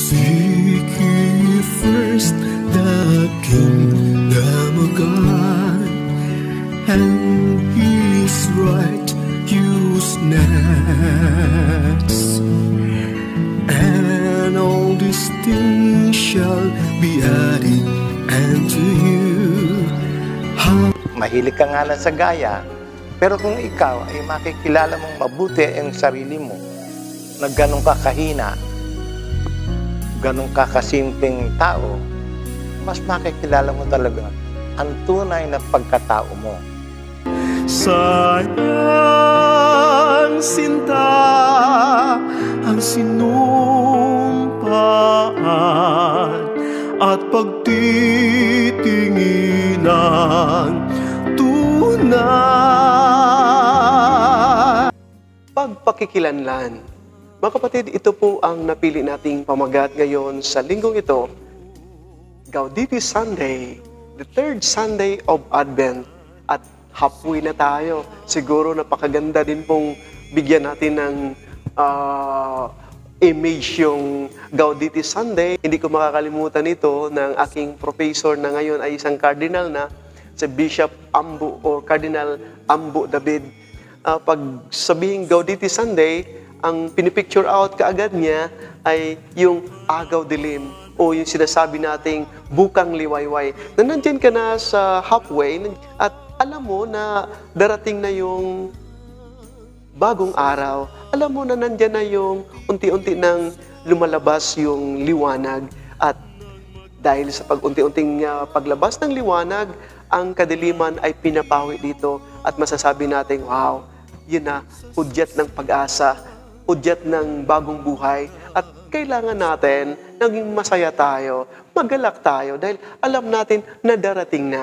Seek ye first the kingdom of God and His righteousness, and all these things shall be added unto you. Mahilig ka nga lang sa gaya, pero kung ikaw ay makikilala mong mabuti ang sarili mo, na ganun ka kahina, ganun ka kasimpleng tao, mas makikilala mo talaga ang tunay na pagkatao mo. Sayang sinta ang sinumpaan at pagtitinginan tunay. Pagpakikilanlan. Mga kapatid, ito po ang napili nating pamagat ngayon sa linggong ito, Gaudete Sunday, the third Sunday of Advent. At halfway na tayo. Siguro napakaganda din pong bigyan natin ng image yung Gaudete Sunday. Hindi ko makakalimutan ito ng aking professor na ngayon ay isang cardinal na, si Bishop Ambo or Cardinal Ambo David. Pag sabihing Gaudete Sunday, ang pinipicture out kaagad niya ay yung agaw dilim o yung sinasabi nating bukang liwayway. Na nandyan ka na sa halfway at alam mo na darating na yung bagong araw. Alam mo na nandyan na yung unti-unti nang lumalabas yung liwanag. At dahil sa pag-unti-unting paglabas ng liwanag, ang kadiliman ay pinapawi dito at masasabi natin, wow, yun na, hudyat ng pag-asa, hudyat ng bagong buhay. At kailangan natin, naging masaya tayo, magalak tayo dahil alam natin na darating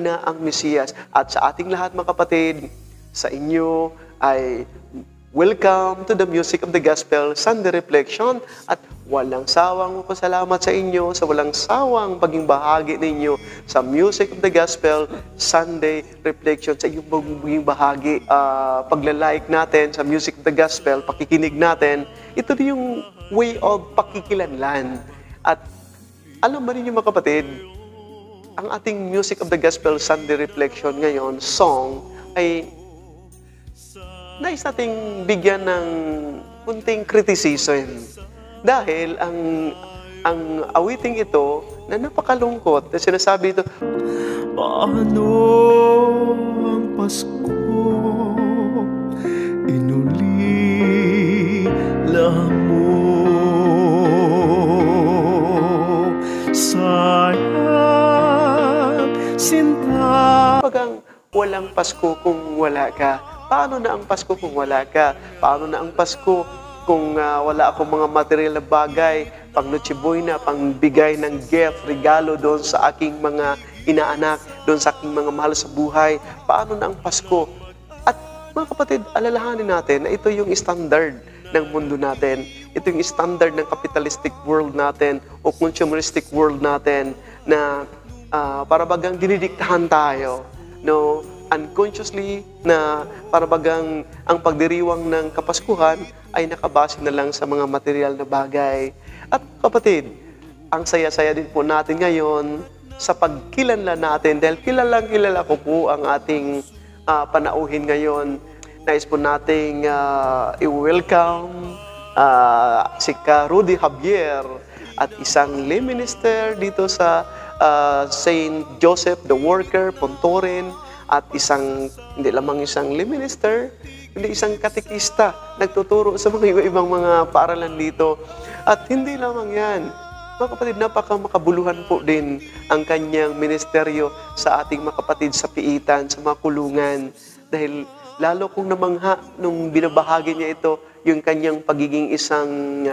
na ang Mesiyas. At sa ating lahat mga kapatid, sa inyo ay welcome to the Music of the Gospel Sunday Reflection at walang sawang pasalamat sa inyo sa walang sawang paging bahagi ninyo sa Music of the Gospel Sunday Reflection, sa inyong maging bahagi, pagla-like natin sa Music of the Gospel, pakikinig natin. Ito din yung way of pakikilanlan. At alam ba ninyo mga kapatid, ang ating Music of the Gospel Sunday Reflection ngayon, song, ay nais nating bigyan ng kunting criticism. Dahil ang awiting ito na napakalungkot, na sinasabi ito, paano ang Pasko inulila mo? Sayang sinta. Pagang walang Pasko kung wala ka. Paano na ang Pasko kung wala ka? Paano na ang Pasko kung wala akong mga material na bagay, pang Noche Buena, pang bigay ng gift, regalo doon sa aking mga inaanak, doon sa aking mga mahal sa buhay? Paano na ang Pasko? At mga kapatid, alalahanin natin na ito yung standard ng mundo natin. Ito yung standard ng capitalistic world natin o consumeristic world natin na para bagang dinidiktahan tayo, no? Unconsciously na parabagang ang pagdiriwang ng Kapaskuhan ay nakabase na lang sa mga material na bagay. At kapatid, ang saya-saya din po natin ngayon sa pagkilanlan natin dahil kilala ko po ang ating panauhin ngayon. Nais po nating i-welcome si Rudy Javier at isang lay minister dito sa Saint Joseph the Worker, Pontorin, at hindi lamang isang lay minister, hindi isang katekista, nagtuturo sa mga ibang mga paaralan dito. At hindi lamang yan, mga kapatid, makabuluhan po din ang kanyang ministeryo sa ating mga kapatid sa piitan, sa mga kulungan. Dahil lalo kong namangha nung binabahagi niya ito, yung kanyang pagiging isang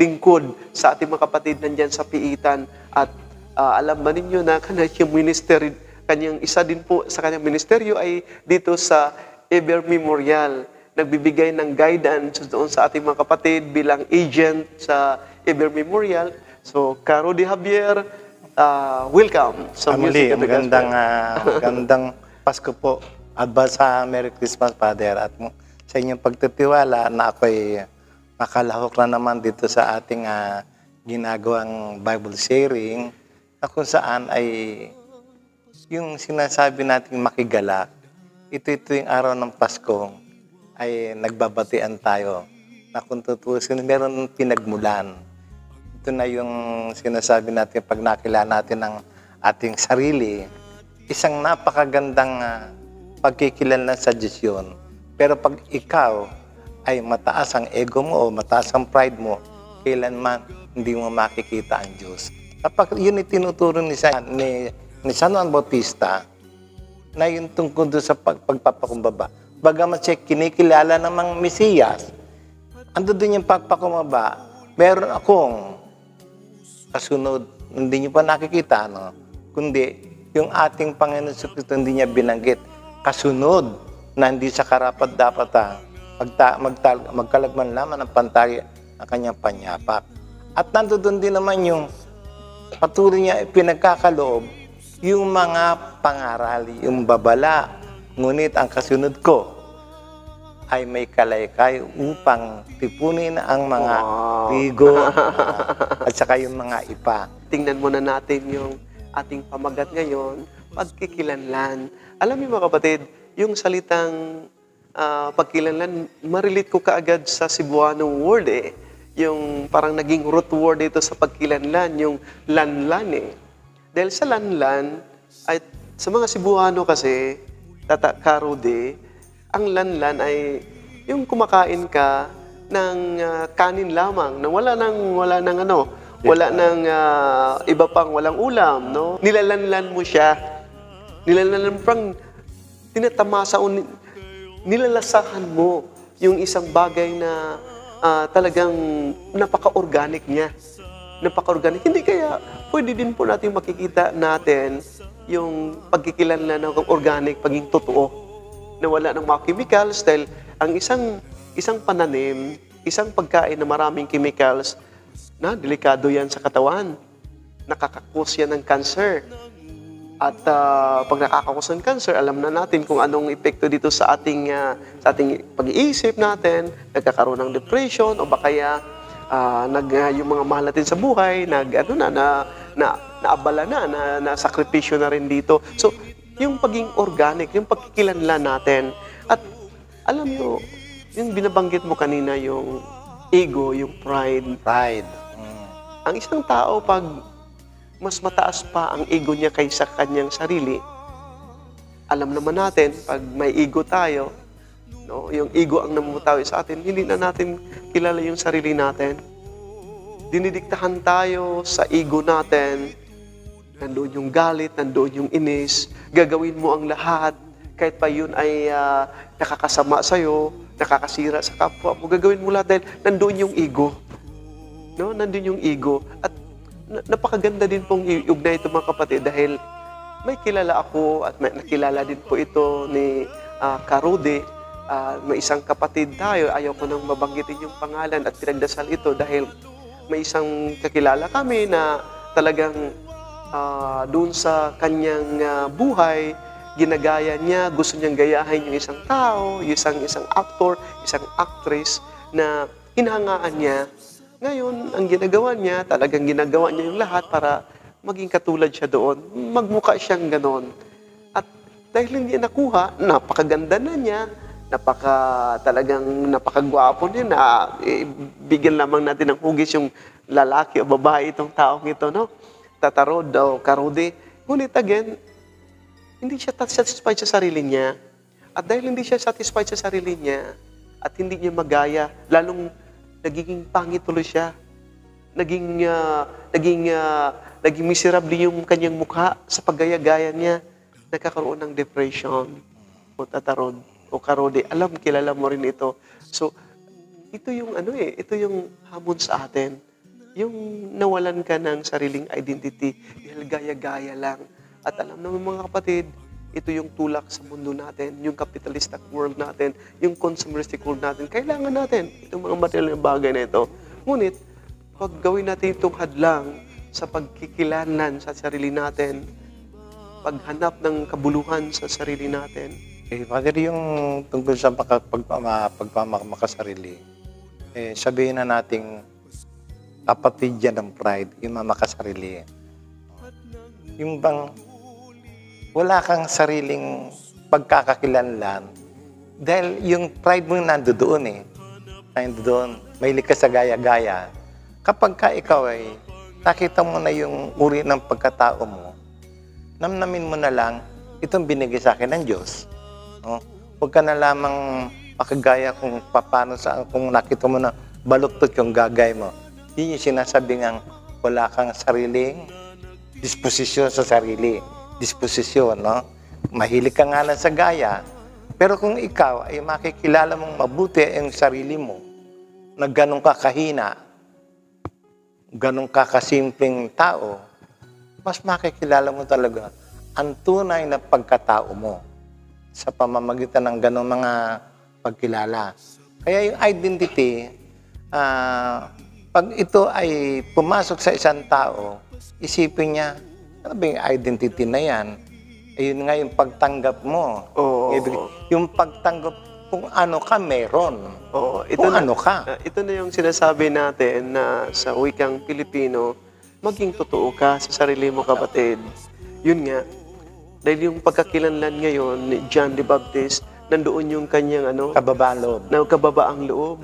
lingkod sa ating mga kapatid nandyan sa piitan. At alam ba ninyo na kanyang ministeryo, kanyang isa din po sa kanyang ministeryo ay dito sa Eber Memorial. Nagbibigay ng guidance doon sa ating mga kapatid bilang agent sa Eber Memorial. So, Rudy Javier, welcome sa Music of the Gospel. Magandang Pasko po. Advance Merry Christmas, Father. At sa inyong pagtitiwala na ako'y makalahok na naman dito sa ating ginagawang Bible sharing na kung saan ay yung sinasabi nating makigalak, ito yung araw ng Pasko ay nagbabatian tayo na kung tutusin, meron pinagmulan. Ito na yung sinasabi natin pag nakilala natin ang ating sarili, isang napakagandang pagkikilala sa Diyos yun. Pero pag ikaw ay mataas ang ego mo o mataas ang pride mo, kailanman hindi mo makikita ang Diyos. Kapag yun ay tinuturo ni San Juan Bautista, na yung tungkol doon sa pagpapakumbaba. Bagamat siya kinikilala namang Mesiyas, ando doon yung pagpakumbaba, meron akong kasunod, hindi nyo pa nakikita, no? Kundi yung ating Panginoon sa Kristo hindi niya binanggit. Kasunod na hindi sa karapat dapat magkalagman lamang ng pantali ang kanyang panyapak. At nandoon din naman yung patuloy niya pinagkakaloob yung mga pangaral, yung babala. Ngunit ang kasunod ko ay may kalaykay upang tipunin ang mga ligo at saka yung mga ipa. Tingnan muna natin yung ating pamagat ngayon, pagkikilanlan. Alam niyo mga kapatid, yung salitang pagkilanlan, marelate ko kaagad sa Cebuano word eh. Yung parang naging root word dito sa pagkilanlan, yung lanlan eh. Dahil sa lanlan, ay, sa mga Cebuano kasi, Karode, ang lanlan ay yung kumakain ka ng kanin lamang, na wala nang iba pang walang ulam, no? Nilalanlan mo siya. Nilalanlan mo pang tinatamasa o nilalasahan mo yung isang bagay na talagang napaka-organic niya. Napaka-organic. Hindi kaya pwede din po natin makikita natin yung pagkikilanlan ng organic, paging totoo, na wala ng mga chemicals dahil ang isang pananim, isang pagkain na maraming chemicals, na delikado yan sa katawan. Nakakakos yan ng cancer. At pag nakakakos ng cancer, alam na natin kung anong epekto dito sa ating pag-iisip natin, nagkakaroon ng depression o baka yung mga mahal natin sa buhay, naabala na sakripisyo na rin dito. So, yung paging organic, yung pagkikilanlan natin. At alam nyo, yung binabanggit mo kanina, yung ego, yung pride. Pride. Ang isang tao, pag mas mataas pa ang ego niya kaysa kanyang sarili, alam naman natin, pag may ego tayo, no, yung ego ang namumutawi sa atin, hindi na natin kilala yung sarili natin. Dinidiktahan tayo sa ego natin. Nandoon yung galit, nandoon yung inis. Gagawin mo ang lahat, kahit pa yun ay nakakasama sa'yo, nakakasira sa kapwa mo. Gagawin mo lahat dahil nandoon yung ego. No? Nandoon yung ego. At napakaganda din pong iugnay ito mga kapatid dahil may kilala ako at may nakilala din po ito ni Karode. May isang kapatid tayo, ayaw ko nang mabanggitin yung pangalan at pinagdasal ito dahil may isang kakilala kami na talagang doon sa kanyang buhay, ginagaya niya, gusto niyang gayahin yung isang tao, yung isang actor, isang actress na hinahangaan niya. Ngayon, ang ginagawa niya, talagang ginagawa niya yung lahat para maging katulad siya doon. Magmukha siyang ganon. At dahil hindi niya nakuha, napakaganda na niya, talagang napakagwapo niya na bigyan lamang natin ng hugis yung lalaki o babae itong taong ito, no? Tatarod o Karode. Ngunit again, hindi siya satisfied sa sarili niya. At dahil hindi siya satisfied sa sarili niya at hindi niya magaya, lalong nagiging pangit tuloy siya. Naging miserable yung kanyang mukha sa paggaya-gaya niya. Nagkakaroon ng depression o tatarod o Karode. Kilala mo rin ito. So, ito yung ito yung hamon sa atin. Yung nawalan ka ng sariling identity, dahil gaya-gaya lang. At alam naman mga kapatid, ito yung tulak sa mundo natin, yung capitalistic world natin, yung consumeristic world natin. Kailangan natin itong mga material na bagay na ito. Ngunit, pag gawin natin itong hadlang sa pagkikilanlan sa sarili natin, paghanap ng kabuluhan sa sarili natin. Father, yung tungkol sa pagmamakasarili, sabihin na nating kapatid yan ng pride, yung mamakasarili. Yung bang wala kang sariling pagkakakilanlan dahil yung pride mo nandoon eh. Nandoon, mahilig ka sa gaya-gaya. Kapag ka ikaw ay nakita mo na yung uri ng pagkatao mo, namnamin mo na lang, itong binigay sa akin ng Diyos. No? Huwag ka na lamang makagaya kung paano kung nakita mo na baluktot yung gagay mo. Yun yung sinasabi ng wala kang sariling disposisyon sa sarili. Disposisyon, no? Mahilig ka nga lang sa gaya, pero kung ikaw ay makikilala mong mabuti ang sarili mo, na ganun ka kahina, ganun ka kasimpleng tao, mas makikilala mo talaga ang tunay na pagkatao mo sa pamamagitan ng ganung mga pagkilala. Kaya yung identity, pag ito ay pumasok sa isang tao, isipin niya, ano ba yung identity na yan? Ayun nga yung pagtanggap mo. Oo. Yung pagtanggap kung ano ka meron. Oo, Kung ano ka. Ito na yung sinasabi natin na sa wikang Pilipino, maging totoo ka sa sarili mo, kapatid. Yun nga, dahil yung pagkakilanlan ngayon ni John the Baptist, nandoon yung kanyang Kababaang loob. kababaang loob.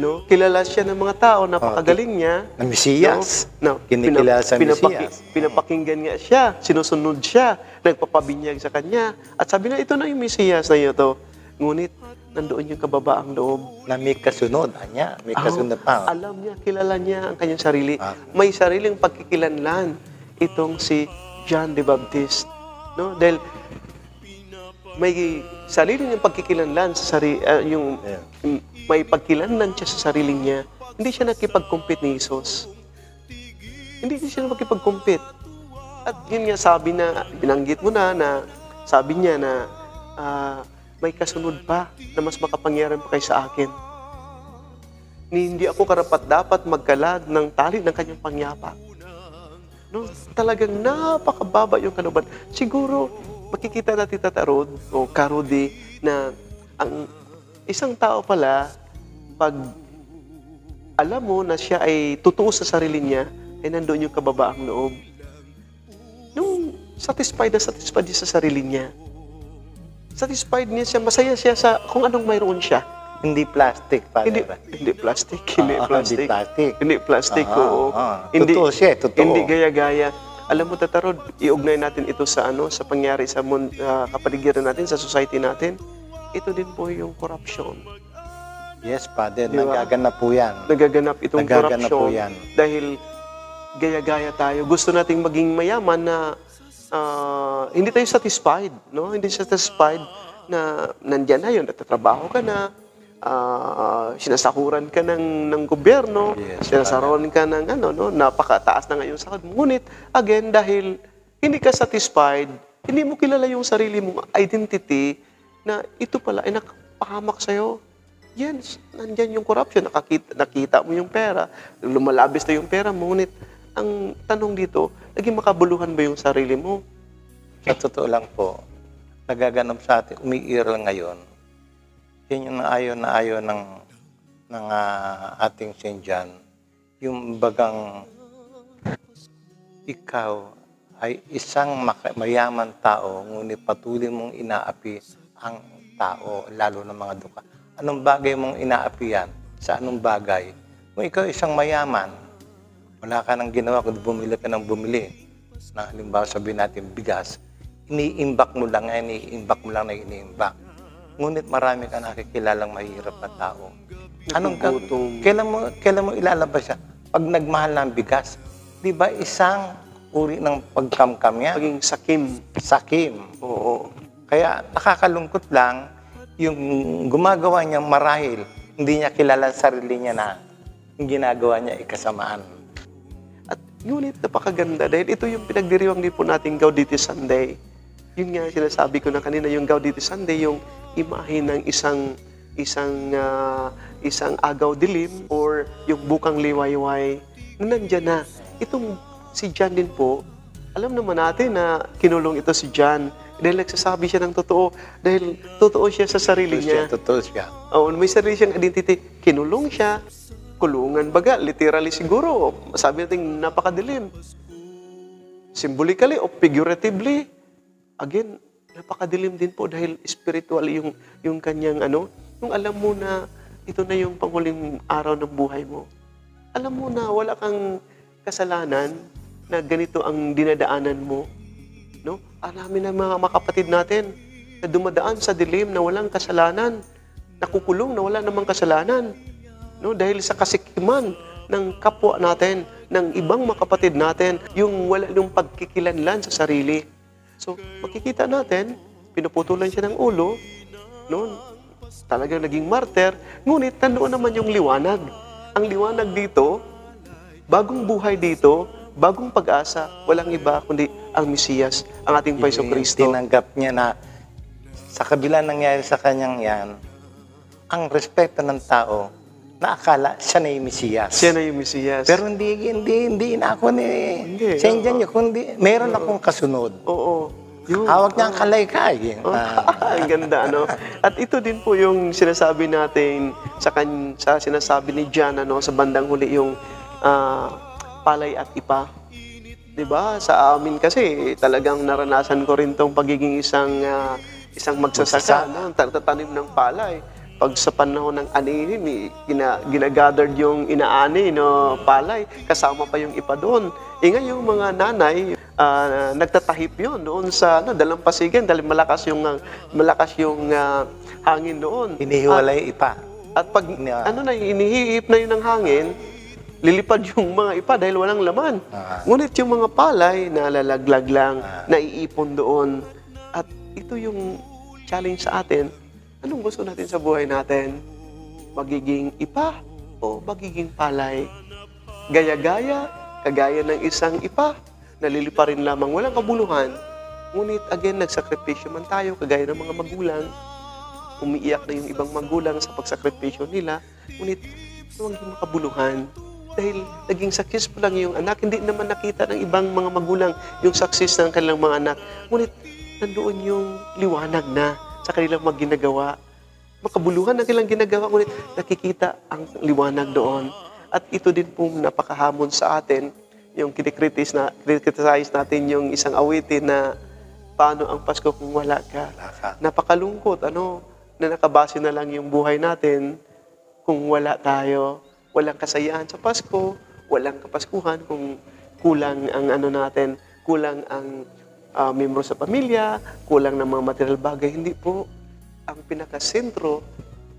No? Kilala siya ng mga tao, napakagaling niya. Na Mesiyas. No? Kinikilala sa Mesiyas. Pinapakinggan nga siya, sinusunod siya, nagpapabinyag sa kanya. At sabi na, ito na yung Mesiyas na ito. Ngunit, nandoon yung kababaang loob. Na may kasunod. Anya, may kasunod pa. Alam niya, kilala niya ang kanyang sarili. May sariling pagkikilanlan itong si John the Baptist. No? Dahil may sarili niyang pagkikilanlan sa may pagkilanlan siya sa sarili niya. Hindi siya nakipag-compete ni Jesus. Hindi siya nakipag-compete. At yun nga sabi na, binanggit mo na sabi niya na may kasunod pa na mas makapangyarihan pa kay sa akin. Hindi ako karapat-dapat magkalad ng tali ng kanyang pangyapak. No? Talagang napakababa yung kanuban. Siguro, makikita natin tatarod o karodi na ang isang tao pala, pag alam mo na siya ay totoo sa sarili niya, ay nandoon yung kababaang loob. Yung satisfied niya sa sarili niya. Satisfied niya siya, masaya siya sa kung anong mayroon siya. Hindi plastic, Father. Hindi plastic. Hindi plastic, oo. Totoo siya, totoo. Hindi gaya-gaya. Alam mo, tatarod, iugnay natin ito sa sa pangyari sa kapaligiran natin, sa society natin. Ito din po yung corruption. Yes, Father. Diba? Nagaganap po yan. Nagaganap itong Nagaganap corruption. po yan. Dahil gaya-gaya tayo. Gusto nating maging mayaman na hindi tayo satisfied. No? Hindi satisfied na nandyan na yun, natatrabaho ka na, sinasakuran ka ng gobyerno, Yes, sinasaroon ka ng napakataas na ngayon sa ngunit, again, dahil hindi ka satisfied, hindi mo kilala yung sarili mong identity na ito pala ay nakapahamak sa'yo. Yan, nandyan yung corruption, nakita mo yung pera, lumalabis na yung pera mo, ngunit ang tanong dito, naging makabuluhan ba yung sarili mo? Sa totoo lang po, nagaganap sa atin, umiiral ngayon. Yan yung ayaw ng ating Saint John. Yung bagang ikaw ay isang mayaman tao, ngunit patuloy mong inaapi ang tao, lalo ng mga duka. Anong bagay mong inaapian? Sa anong bagay? Kung ikaw isang mayaman, wala ka nang ginawa kung bumili ka ng bumili. Na halimbawa sabihin natin bigas, iniimbak mo lang na iniimbak. Ngunit marami ka nakikilalang mahirap na tao. Kailan mo ilalabas siya? Pag nagmahal ng bigas, di ba isang uri ng pagkamkam niya? Maging sakim. Sakim. Oo. Kaya nakakalungkot lang yung gumagawa niya marahil, hindi niya kilala sarili niya na yung ginagawa niya ay kasamaan. At ngunit napakaganda dahil ito yung pinagdiriwang din po nating Gaudete Sunday. Yun nga sinasabi ko na kanina, yung Gaudete Sunday, yung imahe ng isang agaw dilim or yung bukang liwayway na nandyan na. Itong si John din po, alam naman natin na kinulong ito si John dahil nagsasabi siya ng totoo, dahil totoo siya sa sarili niya. Totoo siya. Oo, may sarili siyang identity. Kinulong siya kulungan baga, literally siguro, sabi natin napakadilim. Symbolically o figuratively, again, napakadilim din po dahil spiritual yung kanyang yung alam mo na ito na yung panghuling araw ng buhay mo. Alam mo na wala kang kasalanan na ganito ang dinadaanan mo. No? Alamin ng mga kapatid natin na dumadaan sa dilim na walang kasalanan, nakukulong na wala namang kasalanan. No? Dahil sa kasikiman ng kapwa natin, ng ibang mga kapatid natin, yung wala yung pagkikilanlan sa sarili. So, makikita natin, pinuputulan siya ng ulo, no? Talagang naging martyr, ngunit nandoon naman yung liwanag. Ang liwanag dito, bagong buhay dito, bagong pag-asa, walang iba kundi ang Mesiyas, ang ating Paiso Kristo. Tinanggap niya na sa kabila nangyari sa kanyang yan, ang respeto ng tao, na akala siya na yung Mesiyas. Siya na yung Mesiyas. Pero hindi na ako sa Indian niyo, kundi meron akong kasunod. Oo. Hawak niya ang kalaykay. Ang ganda, ano? At ito din po yung sinasabi natin sa sinasabi ni John, sa bandang huli, yung palay at ipa. Diba? Sa amin kasi, talagang naranasan ko rin tong pagiging isang magsasaka, tatanim ng palay. Pag sa panahon ng anihin, ginagathered yung inaani, palay, kasama pa yung ipa doon. Ngayon yung mga nanay, nagtatahip yun doon sa dalampasigan dahil malakas yung hangin doon. Hinihiwalay ipa. At pag inihiip na yun ng hangin, lilipad yung mga ipa dahil walang laman. Ngunit yung mga palay, nalalaglag lang, naiipon doon. At ito yung challenge sa atin. Anong gusto natin sa buhay natin? Magiging ipa o magiging palay? Gaya-gaya, kagaya ng isang ipa, nalilipa rin lamang, walang kabuluhan. Ngunit again, nagsakripisyo man tayo, kagaya ng mga magulang. Umiiyak na yung ibang magulang sa pagsakripisyo nila, ngunit huwag yung makabuluhan. Dahil naging successful lang yung anak, hindi naman nakita ng ibang mga magulang yung success ng kanilang mga anak. Ngunit nandoon yung liwanag na sa kanilang mga ginagawa. Makabuluhan ang kanilang ginagawa, ngunit nakikita ang liwanag doon. At ito din po napakahamon sa atin, yung criticize natin yung isang awitin na paano ang Pasko kung wala ka. Napakalungkot, na nakabase na lang yung buhay natin kung wala tayo. Walang kasayahan sa Pasko, walang kapaskuhan kung kulang ang natin, kulang ang membro sa pamilya, kulang ng mga material bagay. Hindi po. Ang pinakasentro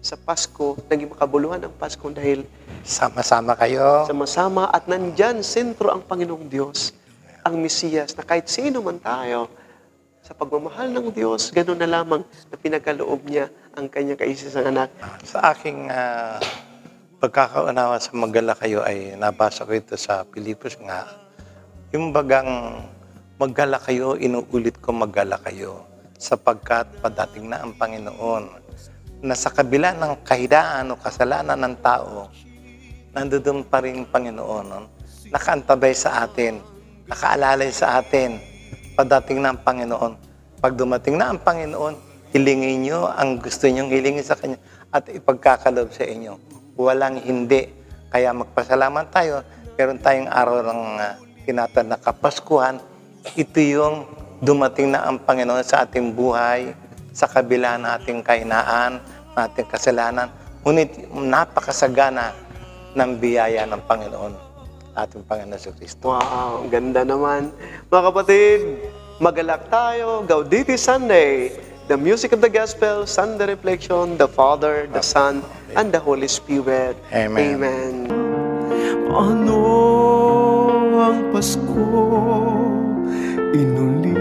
sa Pasko, naging makabuluhan ang Pasko dahil sama-sama kayo. Sama-sama at nandyan sentro ang Panginoong Diyos, ang Mesiyas, na kahit sino man tayo, sa pagmamahal ng Diyos, gano'n na lamang na pinagkaloob niya ang kanyang kaisisang anak. Sa aking pagkakaunawa sa magala kayo ay nabasa ko ito sa Pilipos nga. Yung bagang maggala kayo, inuulit ko maggala kayo sapagkat padating na ang Panginoon na sa kabila ng kahidaan o kasalanan ng tao, nandoon pa rin Panginoon, nakaantabay sa atin, nakaalalay sa atin, padating na ang Panginoon. Pag dumating na ang Panginoon, hilingin nyo ang gusto nyong hilingin sa Kanya at ipagkakalob sa inyo. Walang hindi. Kaya magpasalamat tayo. Meron tayong araw ng tinatawag na Kapaskuhan. Ito yung dumating na ang Panginoon sa ating buhay, sa kabila ng ating kahinaan, ng ating kasalanan. Ngunit napakasagana ng biyaya ng Panginoon, ating Panginoon sa Kristo. Wow, ganda naman. Mga kapatid, magalak tayo. Gaudete Sunday. The music of the gospel, Sunday reflection, the Father, the Son, and the Holy Spirit. Amen. Amen. Ano ang Pasko? Inuli